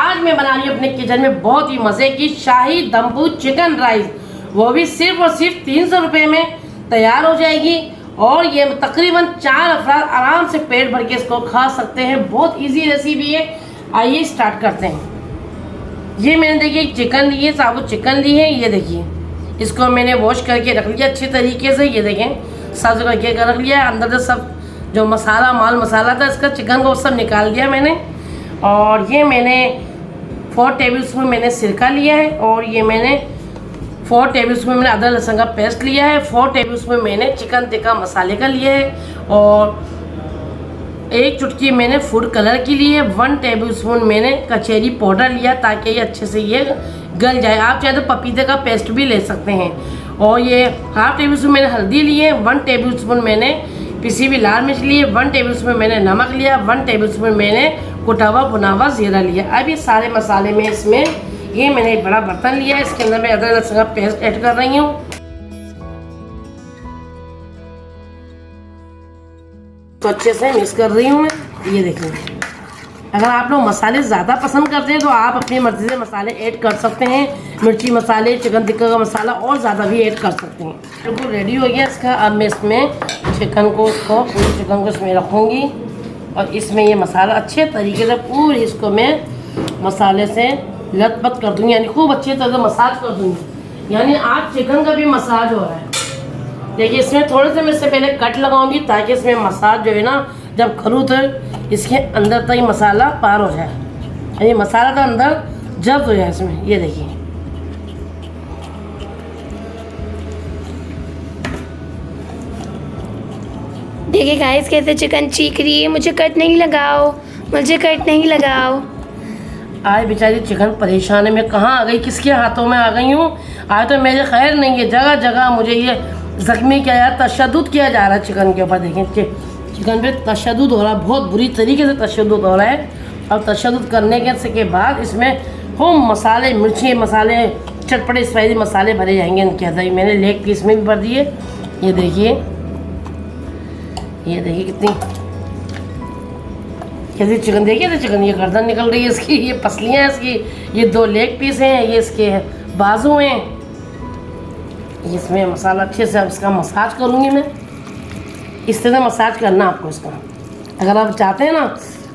आज मैं बना रही हूँ अपने किचन में बहुत ही मज़े की शाही दम्बू चिकन राइस, वो भी सिर्फ और सिर्फ 300 रुपये में तैयार हो जाएगी। और ये तकरीबन 4 अफराद आराम से पेट भर के इसको खा सकते हैं। बहुत इजी रेसिपी है। आइए स्टार्ट करते हैं। ये मैंने देखिए चिकन ली है, साबुत चिकन ली है। ये देखिए इसको मैंने वॉश करके रख लिया अच्छी तरीके से। ये देखें सब करके रख लिया। अंदर से सब जो मसाला माल मसाला था इसका चिकन को सब निकाल दिया मैंने। और ये मैंने 4 टेबलस्पून मैंने सिरका लिया है। और ये मैंने 4 टेबलस्पून मैंने अदरक लहसुन का पेस्ट लिया है। 4 टेबलस्पून मैंने चिकन टिक्का मसाले का लिया है। और 1 चुटकी मैंने फूड कलर की ली है। 1 टेबलस्पून मैंने कचौरी पाउडर लिया ताकि ये अच्छे से ये गल जाए। आप चाहे तो पपीते का पेस्ट भी ले सकते हैं। और ये 1/2 टेबलस्पून मैंने हल्दी ली है। 1 टेबलस्पून मैंने पिसी हुई लाल मिर्च ली है। 1 टेबलस्पून मैंने नमक लिया। 1 टेबलस्पून मैंने कुटा हुआ भुना हुआ जीरा लिया। अब ये सारे मसाले में इसमें ये मैंने एक बड़ा बर्तन लिया है। इसके अंदर मैं अदरक लहसुन का पेस्ट ऐड कर रही हूँ। तो अच्छे से मिक्स कर रही हूँ मैं। ये देखिए अगर आप लोग मसाले ज़्यादा पसंद करते हैं तो आप अपनी मर्ज़ी से मसाले ऐड कर सकते हैं। मिर्ची मसाले, चिकन टिक्का का मसाला और ज़्यादा भी ऐड कर सकते हैं। बिल्कुल रेडी हो गया इसका। अब मैं इसमें पूरे चिकन को इसमें रखूँगी। और इसमें ये मसाला अच्छे तरीके से पूरी इसको मैं मसाले से लथपथ कर दूँगी, यानी खूब अच्छी तरह से मसाज कर दूँगी। यानी आज चिकन का भी मसाज हो रहा है। देखिए इसमें थोड़े से मैं इससे पहले कट लगाऊंगी ताकि इसमें मसाज जो है ना जब करूँ तो इसके अंदर तक मसाला पार हो जाए, यानी मसाला तो अंदर जब्त हो जाए इसमें। ये देखिए देखिए गाइस कैसे चिकन चीख रही है। मुझे कट नहीं लगाओ, मुझे कट नहीं लगाओ। आज बेचारी चिकन परेशान है। मैं कहाँ आ गई, किसके हाथों में आ गई हूँ। आज तो मेरे खैर नहीं है। जगह जगह मुझे ये ज़ख्मी किया जा, तशद्दुद किया जा रहा है चिकन के ऊपर। देखें चिकन पे तशद्दुद हो रहा है, बहुत बुरी तरीके से तशद्दुद हो रहा है। और तशद्दुद करने के बाद इसमें खूब मसाले, मिर्ची मसाले, चटपटे स्पाइसी मसाले भरे जाएंगे इनके अंदर। मैंने लेग पीस में भी भर दिए। ये देखिए कितनी कैसी चिकन, देखिए तो चिकन ये गर्दन निकल रही है इसकी, ये पसलियाँ हैं इसकी, ये 2 लेग पीस हैं, ये इसके बाजू हैं। इसमें मसाला अच्छे से अब इसका मसाज करूँगी मैं। इस तरह मसाज करना आपको इसका। अगर आप चाहते हैं ना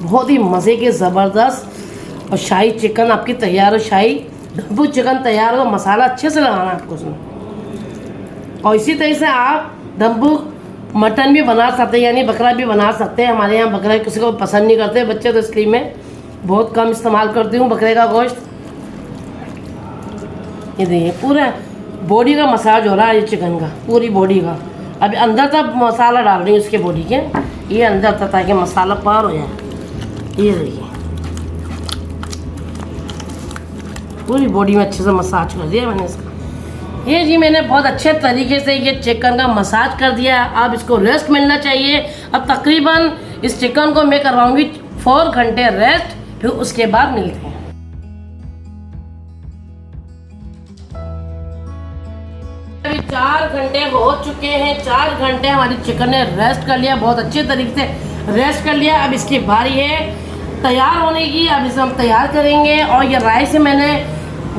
बहुत ही मज़े के ज़बरदस्त और शाही चिकन आपकी तैयार हो, शाही दम्बू चिकन तैयार हो, मसाला अच्छे से लगाना आपको उसमें। और इसी तरह से आप दम्बू मटन भी बना सकते हैं, यानी बकरा भी बना सकते हैं। हमारे यहाँ बकरा किसी को पसंद नहीं करते बच्चे, तो इसलिए मैं बहुत कम इस्तेमाल करती हूँ बकरे का गोश्त। ये देखिए पूरा बॉडी का मसाज हो रहा है ये चिकन का, पूरी बॉडी का। अभी अंदर तक मसाला डाल रही हूँ इसके बॉडी के, ये अंदर तक ताकि मसाला पार हो जाए। ये देखिए पूरी बॉडी में अच्छे से मसाज कर दिया मैंने इसका। ये जी मैंने बहुत अच्छे तरीके से ये चिकन का मसाज कर दिया। अब इसको रेस्ट मिलना चाहिए। अब तकरीबन इस चिकन को मैं करवाऊँगी 4 घंटे रेस्ट, फिर उसके बाद मिलते हैं। अभी 4 घंटे हो चुके हैं। 4 घंटे हमारी चिकन ने रेस्ट कर लिया, बहुत अच्छे तरीके से रेस्ट कर लिया। अब इसकी बारी है तैयार होने की। अब इसे हम तैयार करेंगे। और ये राइस है, मैंने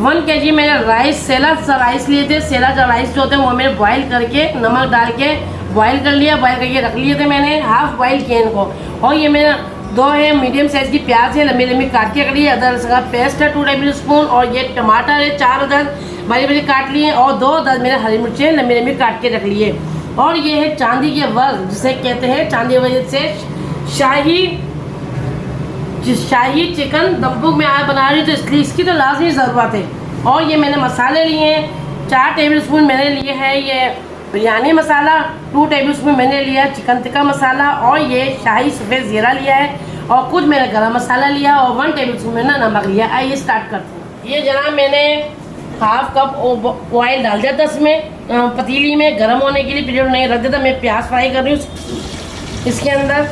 1 kg मैंने राइस सेला राइस लिए थे। सेला का राइस जो होते हैं वो मैंने बॉईल करके नमक डाल के बॉईल कर लिया, बॉईल करके रख लिए थे मैंने। हाफ बॉईल किए इनको। और ये मेरा 2 है मीडियम साइज़ की प्याज है, लंबी लंबी काट के रख ली। अदरक लहसुन का पेस्ट है 2 टेबलस्पून। और ये टमाटर है 4 अदर बड़े बड़े काट लिए। और 2 अदर मेरे हरी मिर्चें लंबी लंबी काट के रख लिए। और ये है चांदी के वर्क, जिसे कहते हैं चांदी वजह से शाही चिकन दम्बू में आज बना रही हूँ, तो इसलिए इसकी तो लाजमी ज़रूरत है। और ये मैंने मसाले लिए हैं 4 टेबलस्पून मैंने लिए हैं ये बिरयानी मसाला, 2 टेबलस्पून मैंने लिया चिकन टिक्का मसाला। और ये शाही सफ़ेद ज़ीरा लिया है। और कुछ मैंने गरम मसाला लिया और 1 टेबलस्पून मैंने नमक लिया। आइए स्टार्ट करते हैं। ये जनाब मैंने 1/2 कप ऑयल डाल दिया था इसमें पतीली में गर्म होने के लिए, पीरियड नहीं रख देता। मैं प्याज फ्राई कर रही हूँ इसके अंदर।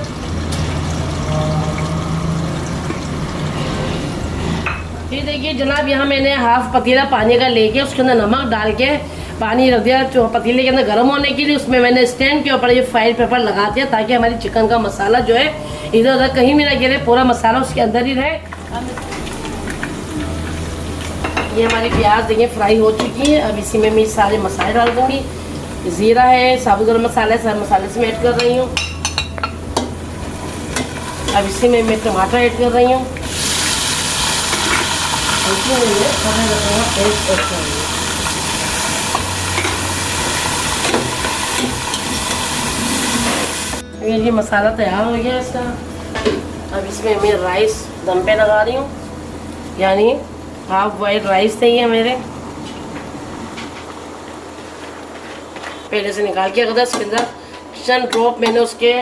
फिर देखिए जनाब यहाँ मैंने 1/2 पतीला पानी का लेके उसके अंदर नमक डाल के पानी रख दिया पतीले के अंदर गर्म होने के लिए। उसमें मैंने स्टैंड के ऊपर ये फॉइल पेपर लगा दिया ताकि हमारी चिकन का मसाला जो है इधर उधर कहीं भी ना गिरे, पूरा मसाला उसके अंदर ही रहे। ये हमारी प्याज देखिए फ्राई हो चुकी है। अब इसी में मैं सारे मसाले डाल दूँगी। ज़ीरा है, साबुत गरम मसाला है, सारे मसाले इसमें ऐड कर रही हूँ। अब इसी में मैं टमाटर ऐड कर रही हूँ। इसी में मैं पेस्ट ऐड कर रही हूँ। ये मसाला तैयार हो गया इसका। अब इसमें मैं राइस दम पे लगा रही हूँ, यानी हाफ बॉइल्ड राइस चाहिए मेरे। पहले से निकाल के रखा था। इसके अंदर किचन ड्रॉप मैंने उसके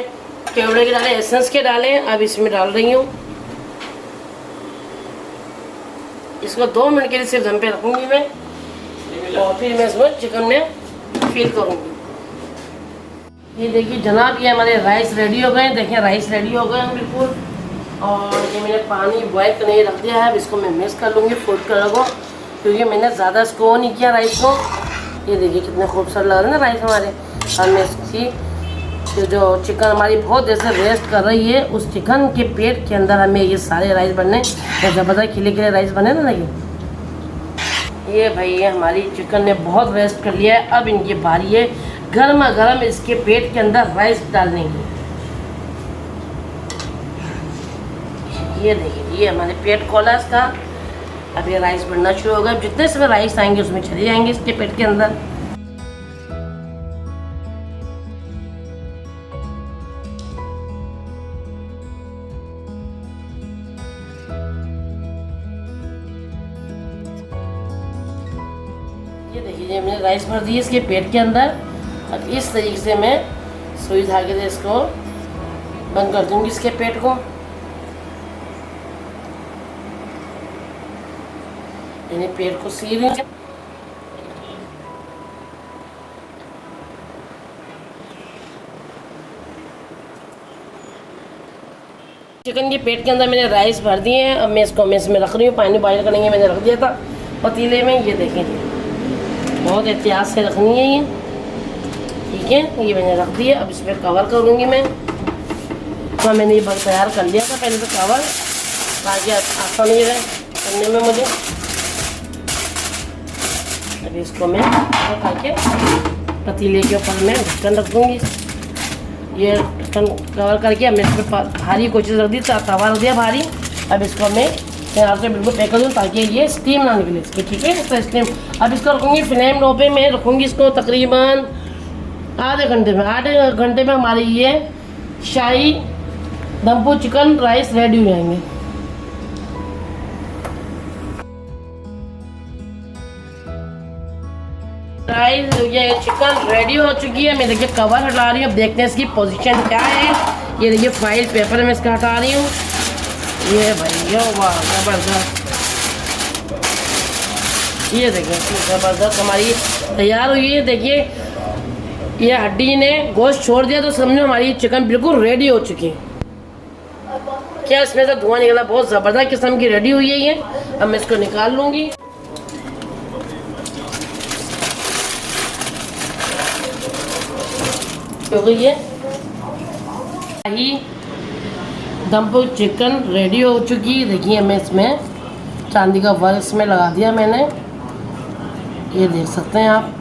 केवड़े के डाले, एसेंस के डाले। अब इसमें डाल रही हूँ। इसको 2 मिनट के लिए सिर्फ दम पे रखूँगी मैं, और फिर मैं इसमें चिकन में फिल करूँगी। ये देखिए जनाब, ये हमारे राइस रेडी हो गए। देखिए राइस रेडी हो गए हैं बिल्कुल। और ये मैंने पानी बॉयल करने रख दिया है। अब इसको मैं मिक्स कर लूँगी फूड कलर को, क्योंकि मैंने ज़्यादा इसको नहीं किया राइस को। ये देखिए कितने खूबसूरत लग रहे हैं ना राइस हमारे। अब मैं इसकी जो चिकन हमारी बहुत देर से रेस्ट कर रही है, उस चिकन के पेट के अंदर हमें ये सारे राइस बनने, और ज़बरदस्त खिले राइस बने ना। ये भाई हमारी चिकन ने बहुत रेस्ट कर लिया है। अब इनकी बारी है गर्मा गर्म इसके पेट के अंदर राइस डालने की। ये देखिए ये हमारे पेट खोला इसका। अब ये राइस बनना शुरू होगा। जितने से राइस आएंगे उसमें चले जाएंगे इसके पेट के अंदर। ये देखिए मैंने राइस भर दी इसके पेट के अंदर। अब इस तरीके से मैं सुई धागे से इसको बंद कर दूंगी इसके पेट को। यानी पेट को सी रही हूँ। चिकन के पेट के अंदर मैंने राइस भर दिए हैं। अब मैं इसको इसमें रख रही हूँ। पानी बॉयल करने के मैंने रख दिया था पतीले में। ये देखें बहुत एहतियात से रखनी है ये, ठीक है। ये मैंने रख दिया। अब इसमें कवर करूँगी मैं। तो मैंने ये तैयार कर लिया था पहले तो कवर, ताकि आसान नहीं रहे करने में मुझे। अभी इसको मैं करके पतीले के ऊपर मैं ढक्कन रख दूँगी। ये ढक्कन कवर करके मैं इसमें भारी कोई चीज़ रख दी, तवा रख दिया भारी। अब इसको मैं यहाँ से बिल्कुल पैक कर दूँ ताकि ये स्टीम ना निकले इसकी, ठीक है। तो स्टीम अब इसको रखूँगी फ्लेम लो पे। मैं रखूँगी इसको तकरीबन आधे घंटे में हमारी ये शाही दम्पू चिकन राइस रेडी हो जाएंगे। राइस ये चिकन रेडी हो चुकी है। मैं देखिए कवर हटा रही हूँ। अब देखते हैं इसकी पोजीशन क्या है। ये देखिए फाइल पेपर में इसका हटा रही हूँ। ये भैया वाह ज़बरदस्त। ये देखिए ज़बरदस्त हमारी तैयार हुई है। देखिए ये हड्डी ने गोश्त छोड़ दिया तो समझो हमारी चिकन बिल्कुल रेडी हो चुकी है। क्या इसमें से धुआं निकला, बहुत ज़बरदस्त किस्म की रेडी हुई है ये। अब मैं इसको निकाल लूँगी। क्योंकि ये शाही दम्पू चिकन रेडी हो चुकी है। देखिए मैं इसमें चांदी का वर्क इसमें लगा दिया मैंने। ये देख सकते हैं आप,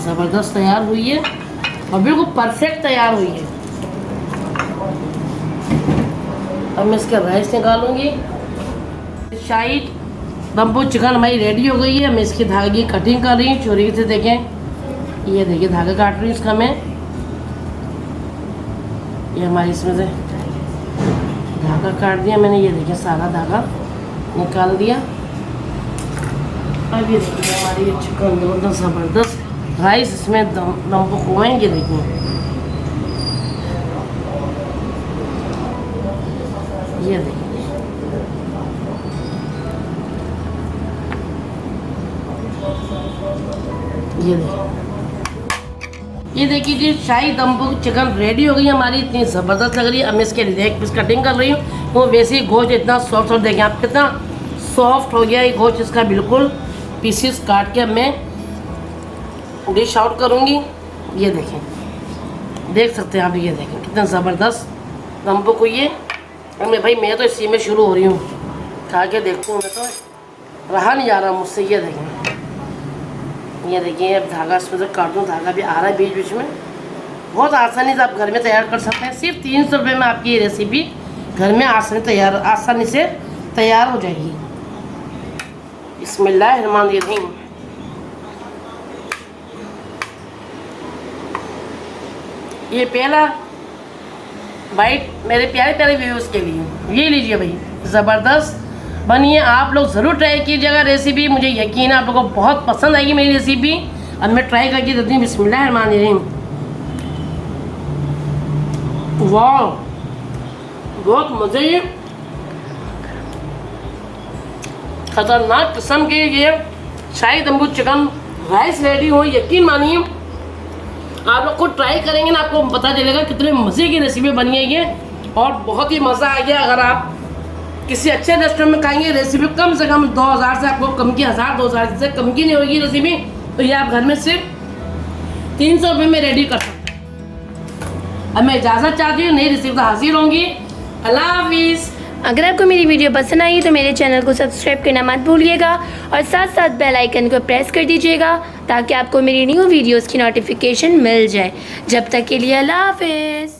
ज़बरदस्त तैयार हुई है और बिल्कुल परफेक्ट तैयार हुई है। अब मैं इसका राइस निकालूंगी। शाही दम्पू चिकन हमारी रेडी हो गई है। मैं इसकी धागे की कटिंग कर रही हूँ छुरी से। देखें ये देखिए धागा काट रही हूँ इसका मैं। ये हमारी इसमें से धागा काट दिया मैंने। ये देखिए सारा धागा निकाल दिया। अब ये देखिए हमारी ये चिकन ज़बरदस्त ज़बरदस्त राइस इसमें दम्पू खुआएंगे। देखिए ये देखिए ये देखिए जी शाही दम्पू चिकन रेडी हो गई हमारी। इतनी ज़बरदस्त लग रही है। अब मैं इसके लेग पीस कटिंग कर रही हूँ। वो वैसे ही गोश्त इतना सॉफ्ट और देखिए आप कितना सॉफ्ट हो गया ये गोश्त इसका बिल्कुल। पीसेस काट के अब मैं डिश आउट करूँगी। ये देखें, देख सकते हैं आप। ये देखें कितना ज़बरदस्त दम्पू को ये। मैं भाई मैं तो इसी में शुरू हो रही हूँ, खा के देखती हूँ मैं तो। रहा नहीं जा रहा मुझसे। ये देखिए अब धागा, इसमें से कार्टून धागा भी आ रहा है बीच बीच में। बहुत आसानी से आप घर में तैयार कर सकते हैं। सिर्फ 300 रुपये में आपकी ये रेसिपी घर में आसानी से तैयार हो जाएगी। बिस्मिल्लाहिर्रहमानिर्रहीम। ये पहला बाइट मेरे प्यारे प्यारे व्यूअर्स के लिए। ये लीजिए भाई, ज़बरदस्त बनी है। आप लोग ज़रूर ट्राई कीजिएगा रेसिपी। मुझे यकीन है आप लोगों को बहुत पसंद आएगी मेरी रेसिपी। अब मैं ट्राई करके देती हूँ। बिस्मिल्लाहिर्रहमानिर्रहीम। वाह, बहुत मज़े की खतरनाक किस्म के ये शाही तंबू चिकन राइस रेडी हो। यकीन मानिए आप लोग को ट्राई करेंगे ना, आपको पता चलेगा कितने मज़े की रेसिपी बनी है ये। और बहुत ही मज़ा आ गया। अगर आप किसी अच्छे रेस्टोरेंट में खाएंगे रेसिपी कम से कम 2000 से आपको कम की 1000-2000 से कम की नहीं होगी रेसिपी। तो ये आप घर में सिर्फ 300 रुपये में रेडी कर सकते हैं। अब मैं इजाज़त चाहती हूँ, नई रेसिपी हाजिर होंगी। अल्लाह हाफिज़। अगर आपको मेरी वीडियो पसंद आई तो मेरे चैनल को सब्सक्राइब करना मत भूलिएगा और साथ साथ बेल आइकन को प्रेस कर दीजिएगा ताकि आपको मेरी न्यू वीडियोस की नोटिफिकेशन मिल जाए। जब तक के लिए अल्लाह हाफिज़।